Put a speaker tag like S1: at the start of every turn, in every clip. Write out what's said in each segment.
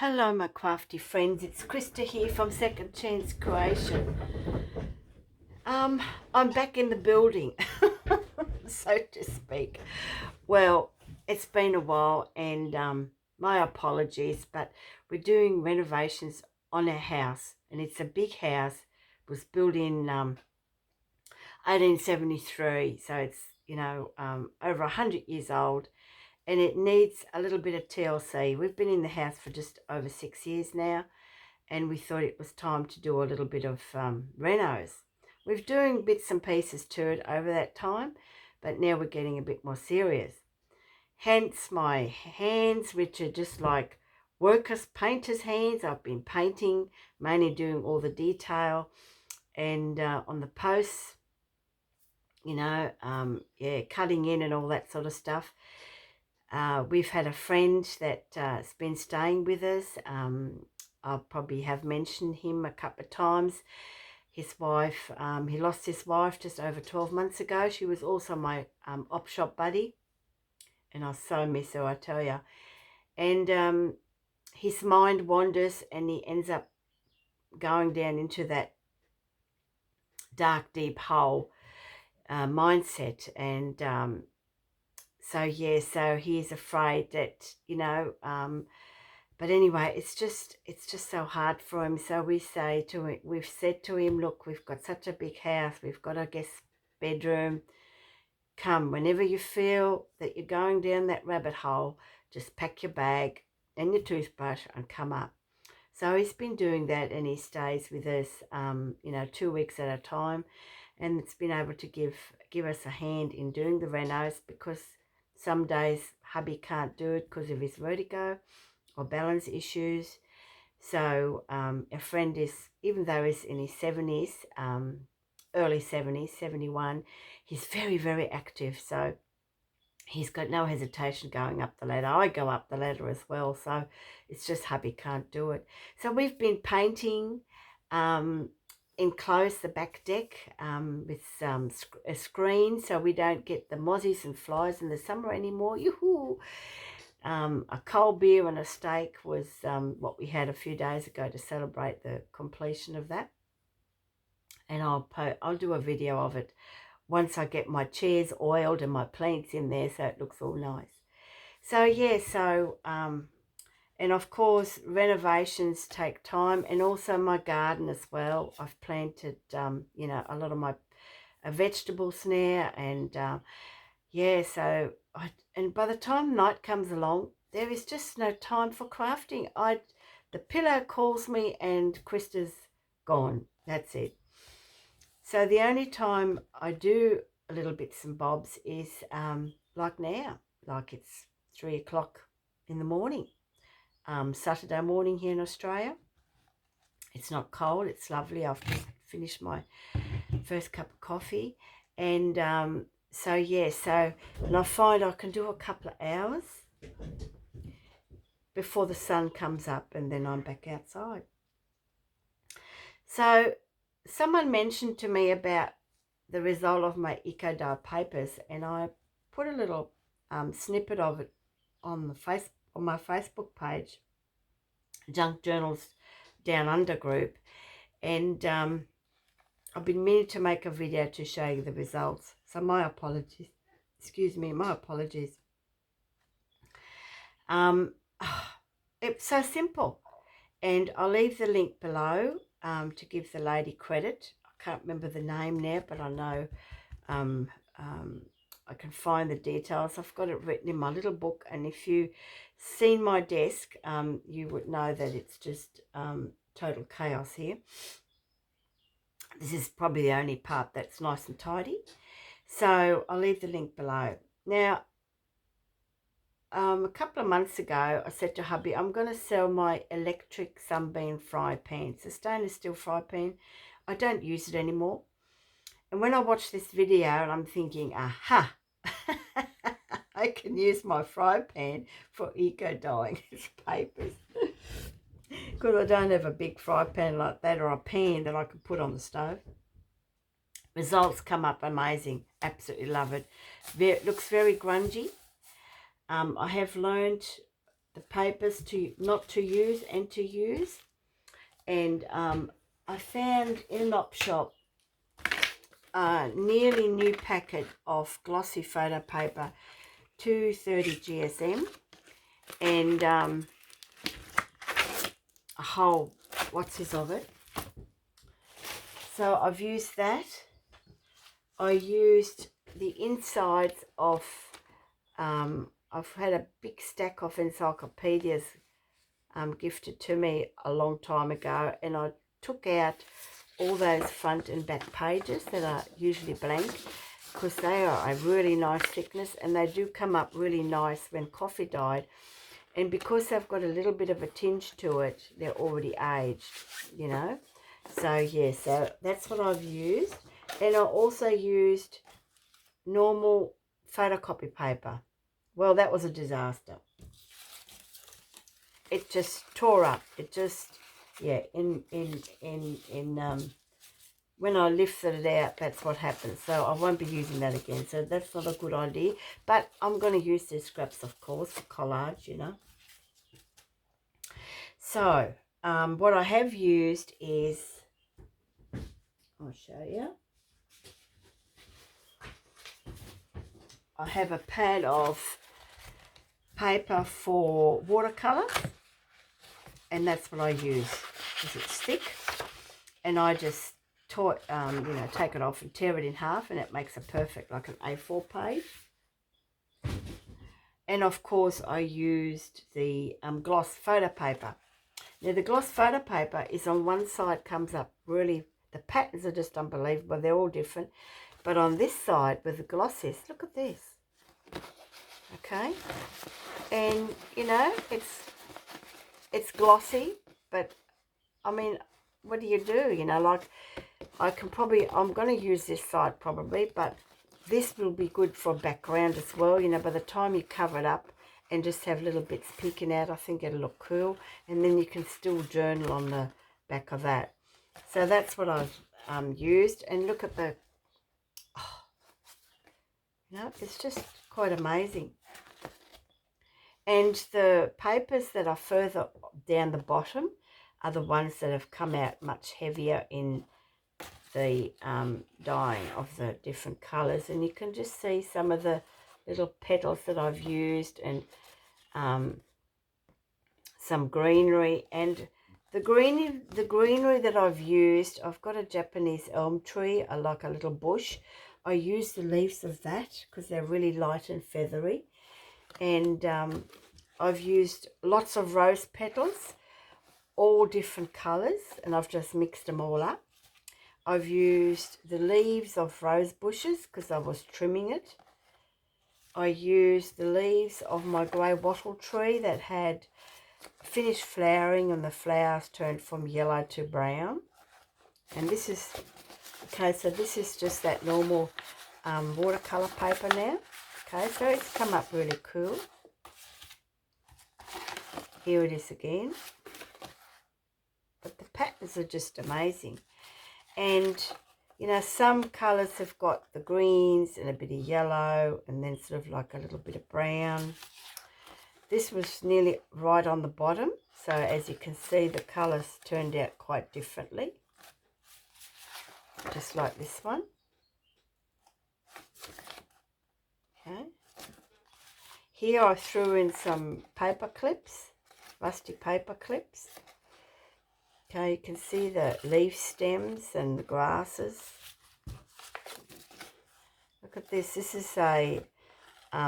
S1: Hello my crafty friends, it's Krista here from Second Chance Creation. I'm back in the building, so to speak. Well, it's been a while and my apologies, but we're doing renovations on our house and it's a big house. It was built in 1873, so it's, over 100 years old and it needs a little bit of TLC. We've been in the house for just over 6 years now and we thought it was time to do a little bit of renos. We're doing bits and pieces to it over that time, but now we're getting a bit more serious. Hence my hands, which are just like workers' painters' hands. I've been painting, mainly doing all the detail, and on the posts, cutting in and all that sort of stuff. We've had a friend that's been staying with us. I probably have mentioned him a couple of times. His wife, he lost his wife just over 12 months ago. She was also my op shop buddy, and I so miss her, I tell you. And his mind wanders and he ends up going down into that dark, deep hole mindset. And so he's afraid that, but anyway, it's just so hard for him. So we've said to him, look, we've got such a big house, we've got a guest bedroom. Come, whenever you feel that you're going down that rabbit hole, just pack your bag and your toothbrush and come up. So he's been doing that and he stays with us, 2 weeks at a time. And it's been able to give us a hand in doing the renos because some days hubby can't do it because of his vertigo or balance issues. So a friend is, even though he's in his 70s, early 70s, 71, he's very, very active. So he's got no hesitation going up the ladder. I go up the ladder as well. So it's just hubby can't do it. So we've been painting, enclose the back deck with a screen so we don't get the mozzies and flies in the summer anymore. Yoo-hoo! A cold beer and a steak was what we had a few days ago to celebrate the completion of that. And I'll do a video of it once I get my chairs oiled and my plants in there so it looks all nice. So yeah, and of course renovations take time, and also my garden as well. I've planted a lot of my vegetables now, and and by the time night comes along, there is just no time for crafting. The pillow calls me and Krista's gone. That's it. So the only time I do a little bits and bobs is like now, like it's 3 o'clock in the morning, Saturday morning here in Australia. It's not cold, it's lovely. I've just finished my first cup of coffee, and and I find I can do a couple of hours before the sun comes up, and then I'm back outside. So someone mentioned to me about the result of my eco-dye papers, and I put a little snippet of it on my Facebook page, Junk Journals Down Under group, and I've been meaning to make a video to show you the results. So my apologies. Excuse me, my apologies. It's so simple, and I'll leave the link below to give the lady credit. I can't remember the name now, but I know I can find the details. I've got it written in my little book, and if you've seen my desk, you would know that it's just total chaos here. This is probably the only part that's nice and tidy. So I'll leave the link below. Now, a couple of months ago, I said to hubby, I'm going to sell my electric sunbeam fry pan. It's a stainless steel fry pan. I don't use it anymore. And when I watched this video, and I'm thinking, aha, I can use my fry pan for eco-dyeing its papers. Because I don't have a big fry pan like that, or a pan that I can put on the stove. Results come up amazing. Absolutely love it. It looks very grungy. I have learned the papers to not to use and to use. And I found in Mop Shop a nearly new packet of glossy photo paper, 230 GSM, and a whole what's of it. So I've used that. I used the insides of I've had a big stack of encyclopedias gifted to me a long time ago, and I took out all those front and back pages that are usually blank, because they are a really nice thickness, and they do come up really nice when coffee dyed. And because they've got a little bit of a tinge to it, they're already aged, you know. So yeah, so that's what I've used. And I also used normal photocopy paper. Well, that was a disaster. It just tore up. It just, yeah, when I lifted it out, that's what happened. So I won't be using that again. So that's not a good idea. But I'm going to use these scraps, of course, for collage, you know. So what I have used is, I'll show you. I have a pad of paper for watercolour, and that's what I use because it's thick. And I just take it off and tear it in half, and it makes a perfect, like an A4 page. And of course I used the gloss photo paper. Now the gloss photo paper is on one side, comes up really, the patterns are just unbelievable, they're all different. But on this side with the glosses, look at this. Okay, and you know, it's glossy, but I mean, what do? You know, like I'm going to use this side probably, but this will be good for background as well. You know, by the time you cover it up and just have little bits peeking out, I think it'll look cool. And then you can still journal on the back of that. So that's what I've used. And look at the, you know, it's just quite amazing. And the papers that are further down the bottom are the ones that have come out much heavier in the dyeing of the different colours. And you can just see some of the little petals that I've used, and some greenery. And the greenery that I've used, I've got a Japanese elm tree, like a little bush. I use the leaves of that because they're really light and feathery. And I've used lots of rose petals, all different colours, and I've just mixed them all up. I've used the leaves of rose bushes because I was trimming it. I used the leaves of my grey wattle tree that had finished flowering, and the flowers turned from yellow to brown. And this is, okay, so this is just that normal watercolour paper now. Okay, so it's come up really cool. Here it is again. But the patterns are just amazing. And, you know, some colours have got the greens and a bit of yellow, and then sort of like a little bit of brown. This was nearly right on the bottom. So as you can see, the colours turned out quite differently. Just like this one. Okay. Here I threw in some paper clips, rusty paper clips. Okay, you can see the leaf stems and the grasses. Look at this. This is a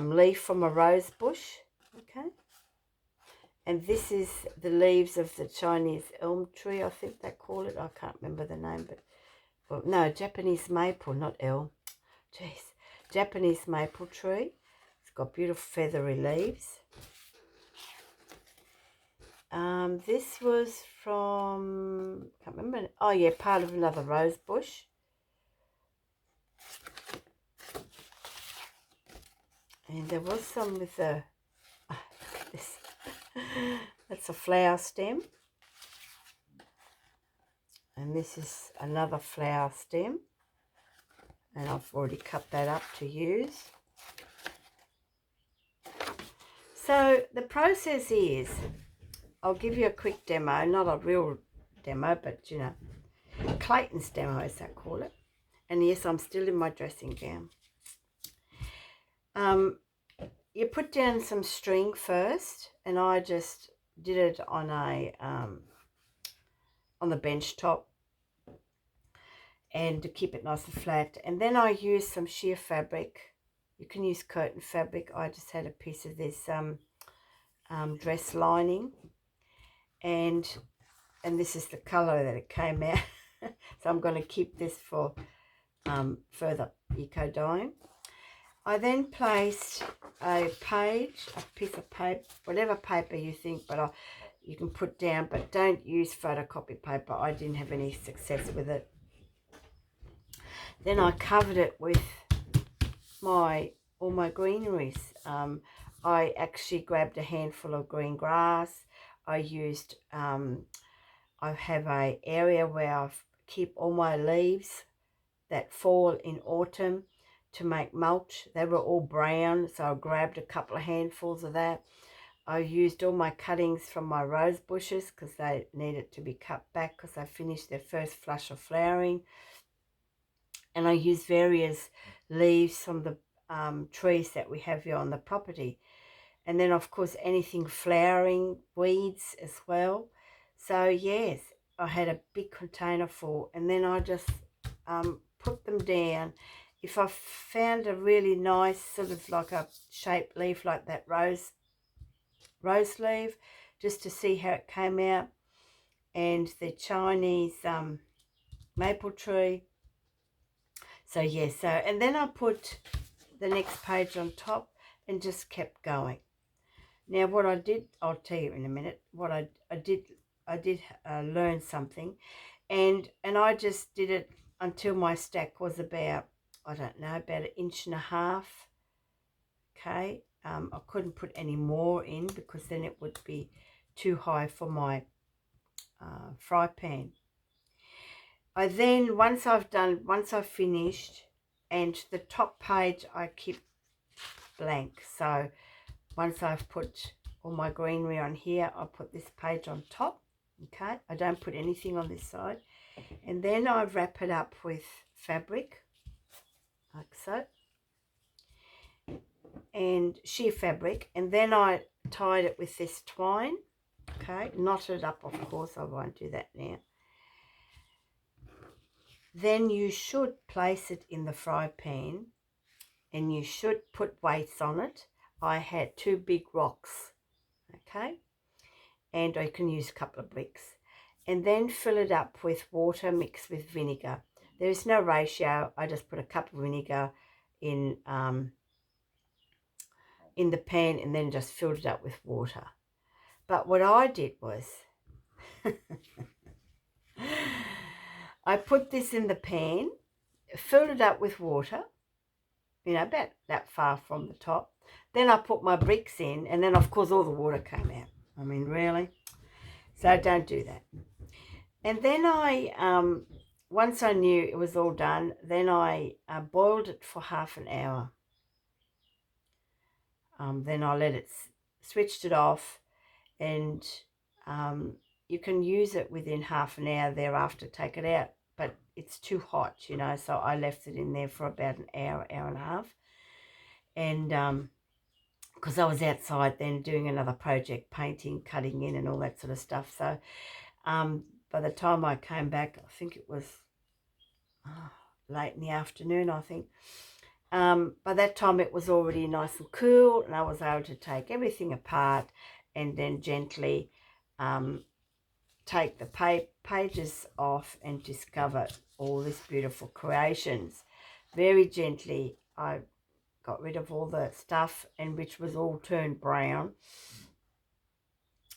S1: leaf from a rose bush. Okay. And this is the leaves of the Chinese elm tree, I think they call it. I can't remember the name, but, well, no, Japanese maple, not elm. Jeez. Japanese maple tree. It's got beautiful feathery leaves. This was from, can't remember. Oh yeah, part of another rose bush. And there was some with the, this, that's a flower stem. And this is another flower stem. And I've already cut that up to use. So the process is, I'll give you a quick demo, not a real demo, but you know, Clayton's demo as they call it. And yes, I'm still in my dressing gown. You put down some string first, and I just did it on a on the bench top, and to keep it nice and flat. And then I used some sheer fabric. You can use curtain fabric. I just had a piece of this dress lining, and this is the color that it came out. So I'm going to keep this for further eco dyeing. I then placed a page, a piece of paper, whatever paper you think, but you can put down, but don't use photocopy paper. I didn't have any success with it. Then I covered it with all my greeneries. I actually grabbed a handful of green grass. I used, I have an area where I keep all my leaves that fall in autumn to make mulch. They were all brown, so I grabbed a couple of handfuls of that. I used all my cuttings from my rose bushes because they needed to be cut back because I finished their first flush of flowering. And I used various leaves from the trees that we have here on the property. And then, of course, anything flowering, weeds as well. So, yes, I had a big container full. And then I just put them down. If I found a really nice sort of like a shaped leaf like that rose leaf, just to see how it came out. And the Chinese maple tree. So, yes, and then I put the next page on top and just kept going. Now, what I did, I'll tell you in a minute, what I did learn something, and I just did it until my stack was about, I don't know, about 1.5 inches, okay? I couldn't put any more in because then it would be too high for my fry pan. I then, once I've finished, and the top page I keep blank. So once I've put all my greenery on here, I'll put this page on top, okay? I don't put anything on this side. And then I wrap it up with fabric, like so, and sheer fabric. And then I tied it with this twine, okay? Knotted up, of course. I won't do that now. Then you should place it in the fry pan, and you should put weights on it. I had 2 big rocks, okay? And I can use a couple of bricks. And then fill it up with water mixed with vinegar. There is no ratio. I just put a cup of vinegar in the pan and then just filled it up with water. But what I did was I put this in the pan, filled it up with water, you know, about that far from the top. Then I put my bricks in, and then, of course, all the water came out. I mean, really? So don't do that. And then I, once I knew it was all done, then I boiled it for half an hour. Then I let it, switched it off, and you can use it within half an hour thereafter, take it out. But it's too hot, you know, so I left it in there for about an hour, hour and a half. And because I was outside then doing another project, painting, cutting in and all that sort of stuff. So by the time I came back, I think it was late in the afternoon, I think. By that time it was already nice and cool, and I was able to take everything apart and then gently take the pages off and discover all these beautiful creations. Very gently I got rid of all the stuff, and which was all turned brown,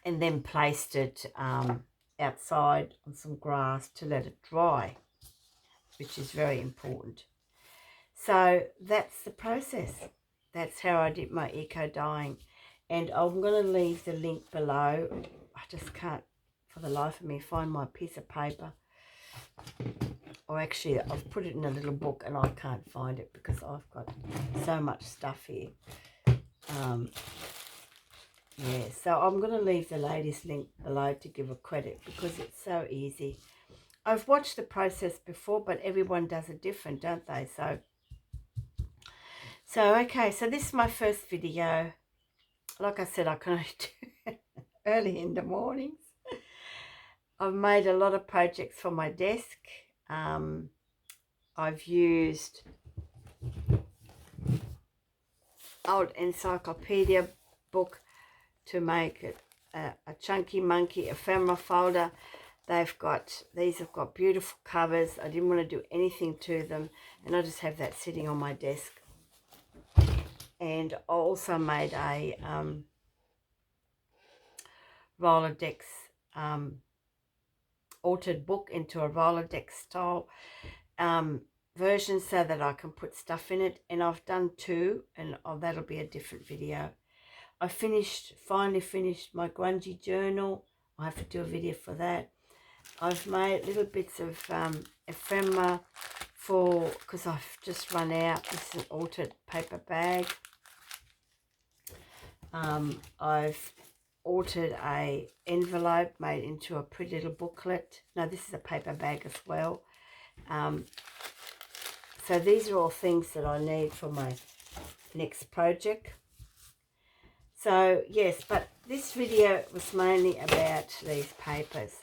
S1: and then placed it outside on some grass to let it dry, which is very important. So that's the process. That's how I did my eco dyeing, and I'm going to leave the link below. I just can't for the life of me find my piece of paper, or actually I've put it in a little book and I can't find it because I've got so much stuff here. Yeah, so I'm going to leave the lady's link below to give a credit because it's so easy. I've watched the process before, but everyone does it different, don't they? So okay, so this is my first video. Like I said, I can only do it early in the mornings. I've made a lot of projects for my desk. I've used old encyclopedia book to make it a Chunky Monkey ephemera folder. These have got beautiful covers. I didn't want to do anything to them, and I just have that sitting on my desk. And I also made a Rolodex altered book into a Rolodex style version so that I can put stuff in it. And I've done 2, and that'll be a different video. I finally finished my grungy journal. I have to do a video for that. I've made little bits of ephemera because I've just run out. This is an altered paper bag. I've altered a envelope made into a pretty little booklet. No, this is a paper bag as well. So these are all things that I need for my next project. So yes, but this video was mainly about these papers.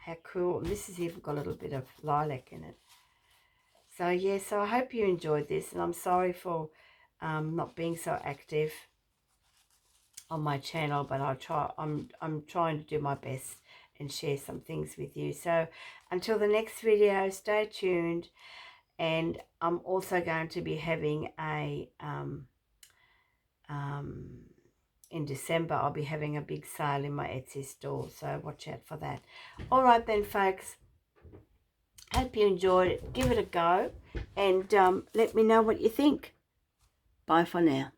S1: How cool. And this has even got a little bit of lilac in it. So yeah, so I hope you enjoyed this, and I'm sorry for not being so active on my channel, but I'm trying to do my best and share some things with you. So until the next video, stay tuned. And I'm also going to be having a in December, I'll be having a big sale in my Etsy store, so watch out for that. All right then, folks, hope you enjoyed it. Give it a go, and let me know what you think. Bye for now.